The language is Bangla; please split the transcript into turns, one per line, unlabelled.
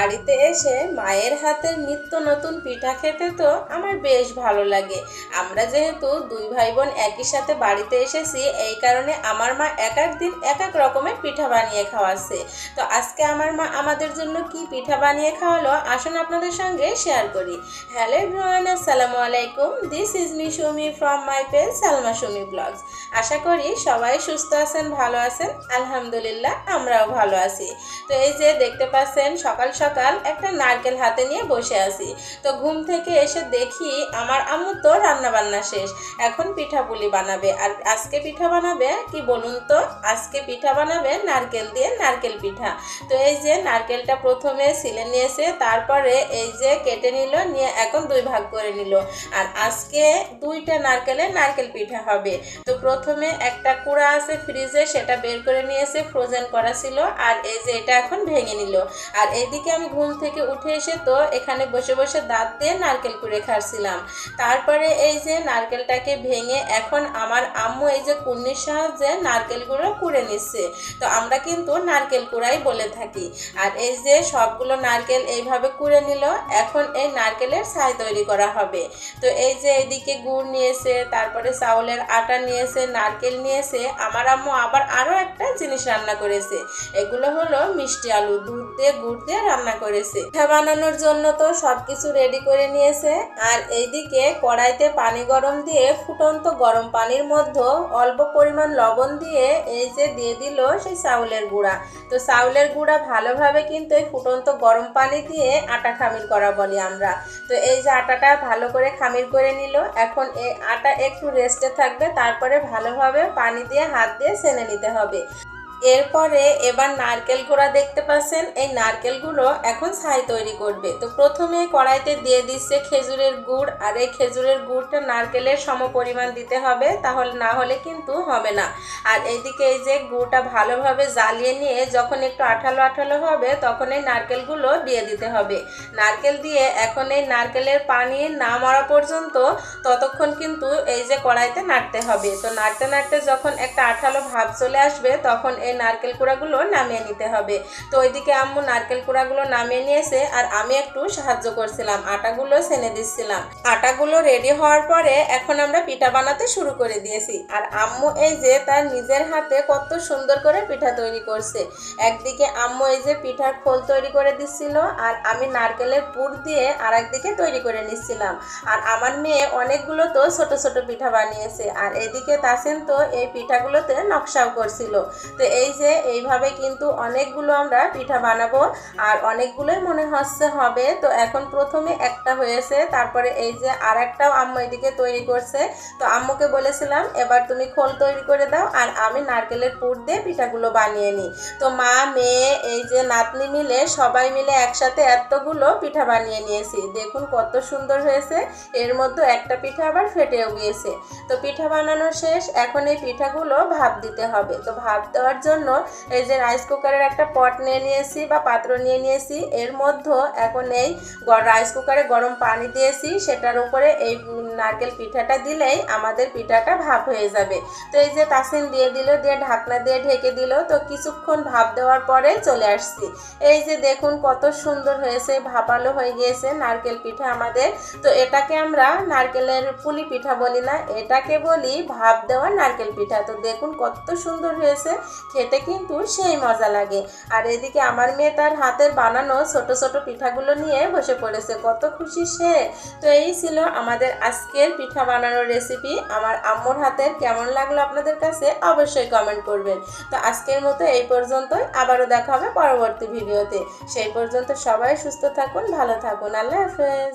বাড়িতে এসে মায়ের হাতের নিত্য নতুন পিঠা খেতে তো আমার বেশ ভালো লাগে। আমরা যেহেতু দুই ভাই বোন একই সাথে বাড়িতে এসেছি, এই কারণে আমার মা এক এক দিন এক এক রকমের পিঠা বানিয়ে খাওয়াচ্ছে। তো আজকে আমার মা আমাদের জন্য কি পিঠা বানিয়ে খাওয়ালো আসুন আপনাদের সঙ্গে শেয়ার করি। হ্যালো এভরিওয়ান, আসসালামু আলাইকুম। This is me Sumi from my page Salma Sumi blogs. আশা করি সবাই সুস্থ আছেন, ভালো আছেন। আলহামদুলিল্লাহ আমরাও ভালো আছি। তো এই যে দেখতে পাচ্ছেন সকাল সকাল একটা নারকেল হাতে নিয়ে বসে আছি। তো ঘুম থেকে এসে দেখি আমার আম্মু তো রান্না বান্না শেষ, এখন পিঠাপুলি বানাবে। আর আজকে পিঠা বানাবে কি বলুন তো, আজকে পিঠা বানাবে নারকেল দিয়ে নারকেল পিঠা। তো এই যে নারকেলটা প্রথমে ছিলে নিয়েছে, তারপরে এই যে কেটে নিল, নিয়ে এখন দুই ভাগ করে নিল। আর আজকে দুইটা নারকেলের নারকেল পিঠা হবে। তো প্রথমে একটা কুড়া আছে ফ্রিজে, সেটা বের করে নিয়েছে, ফ্রোজেন করা ছিল। আর এই যে এটা এখন ভেঙে নিল। আর এইদিকে আমি ঘুম থেকে উঠে এসে তো এখানে বসে বসে দাঁত দিয়ে নারকেল কুড়ে খাচ্ছিলাম। তারপরে এই যে নারকেলটাকে ভেঙে এখন আমার আম্মু এই যে কুন্নির সাহায্যে নারকেলগুলো কুড়ে নিচ্ছে। তো আমরা কিন্তু নারকেল কুড়াই বলে থাকি। আর এই যে সবগুলো নারকেল এইভাবে কুড়ে নিল, এখন এই নারকেলের ছাই তৈরি করা হবে। তো এই যে এইদিকে গুড় নিয়েছে, তারপরে চাউলের আটা নিয়েছে, নারকেল নিয়েছে। আমার আম্মু আবার আরও একটা জিনিস রান্না করেছে, এগুলো হলো মিষ্টি আলু, দুধ দিয়ে গুড় দিয়ে রান্না করেছে। পিঠা বানানোর জন্য তো সবকিছু রেডি করে নিয়েছে। আর এইদিকে কড়াইতে পানি গরম দিয়ে ফুটন্ত গরম পানির মধ্যে অল্প পরিমাণ লবণ দিয়ে এই যে দিয়ে দিল সেই চাউলের গুঁড়া। তো চাউলের গুঁড়া ভালোভাবে কিন্তু এই ফুটন্ত গরম পানি দিয়ে আটা খামির করা বলি আমরা। তো এই যে আটাটা ভালো করে খামির করে নিল। এখন এই আটা একটু রেস্টে থাকবে, তারপরে ভালোভাবে পানি দিয়ে হাত দিয়ে ছেনে নিতে হবে। এরপরে এবার নারকেল কোড়া দেখতে পাচ্ছেন, এই নারকেলগুলো এখন ছাই তৈরি করবে। তো প্রথমে কড়াইতে দিয়ে দিচ্ছে খেজুরের গুড়। আর এই খেজুরের গুড়টা নারকেলের সম পরিমাণ দিতে হবে, তাহলে না হলে কিন্তু হবে না। আর এইদিকে এই যে গুড়টা ভালোভাবে জ্বালিয়ে নিয়ে যখন একটু আঠালো আঠালো হবে, তখন এই নারকেলগুলো দিয়ে দিতে হবে। নারকেল দিয়ে এখন এই নারকেলের পানি না মরা পর্যন্ত ততক্ষণ কিন্তু এই যে কড়াইতে নাড়তে হবে। তো নাড়তে নাড়তে যখন একটা আঠালো ভাব চলে আসবে, তখন এই নারকেল কুড়াগুলো নামিয়ে নিতে হবে। তো ওইদিকে আম্মু নারকেল কুড়াগুলো নামিয়ে নিয়েছে, আর আমি একটু সাহায্য করছিলাম, আটাগুলো ছেনে দিচ্ছিলাম। আটাগুলো রেডি হওয়ার পরে এখন আমরা পিঠা বানাতে শুরু করে দিয়েছি। আর আম্মু এই যে তার নিজের হাতে কত সুন্দর করে পিঠা তৈরি করছে। একদিকে আম্মু এই যে পিঠার খোল তৈরি করে দিচ্ছিল, আর আমি নারকেলের পুর দিয়ে আর একদিকে তৈরি করে নিচ্ছিলাম। আর আমার মেয়ে অনেকগুলো তো ছোট ছোট পিঠা বানিয়েছে। আর এদিকে তাসিন তো এই পিঠাগুলোতে নকশাও করছিল। তো এই যে এইভাবে কিন্তু অনেকগুলো আমরা পিঠা বানাবো, আর অনেকগুলোই মনে হচ্ছে হবে। তো এখন প্রথমে একটা হয়েছে, তারপরে এই যে আর একটাও আম্মু এদিকে তৈরি করছে। তো আম্মুকে বলেছিলাম এবার তুমি খোল তৈরি করে দাও, আর আমি নারকেলের পুর দিয়ে পিঠাগুলো বানিয়ে নিই। তো মা মেয়ে এই যে নাতনি মিলে সবাই মিলে একসাথে এতগুলো পিঠা বানিয়ে নিয়েছি। দেখুন কত সুন্দর হয়েছে। এর মধ্যে একটা পিঠা আবার ফেটেও গিয়েছে। তো পিঠা বানানো শেষ, এখন এই পিঠাগুলো ভাপ দিতে হবে। তো ভাপ দেওয়ার জন্য এই যে রাইস কুকারের একটা পট নিয়ে নিয়েছি বা পাত্র নিয়ে নিয়েছি। এর মধ্যে এখন এই রাইস কুকারে গরম পানি দিয়েছি, সেটার উপরে এই নারকেল পিঠাটা দিলেই আমাদের পিঠাটা ভাপ হয়ে যাবে। তো এই যে তাসিন দিয়ে দিল, দিয়ে ঢাকনা দিয়ে ঢেকে দিল। তো কিছুক্ষণ ভাপ দেওয়ার পরে চলে আসছি। এই যে দেখুন কত সুন্দর হয়েছে, ভাপালো হয়ে গিয়েছে নারকেল পিঠা আমাদের। তো এটাকে আমরা নারকেলের পুলি পিঠা বলি না, এটাকে বলি ভাপ দেওয়া নারকেল পিঠা। তো দেখুন কত সুন্দর হয়েছে, খেতে কিন্তু সেই মজা লাগে। আর এদিকে আমার মেয়ে তার হাতের বানানো ছোট ছোট পিঠাগুলো নিয়ে বসে পড়েছে, কত খুশি সে। তো এই ছিল আমাদের আজকের পিঠা বানানোর রেসিপি। আমার আম্মুর হাতের কেমন লাগলো আপনাদের কাছে অবশ্যই কমেন্ট করবেন। তো আজকের মতো এই পর্যন্তই, আবারও দেখা হবে পরবর্তী ভিডিওতে। সেই পর্যন্ত সবাই সুস্থ থাকুন, ভালো থাকুন। আল্লাহ হাফেজ।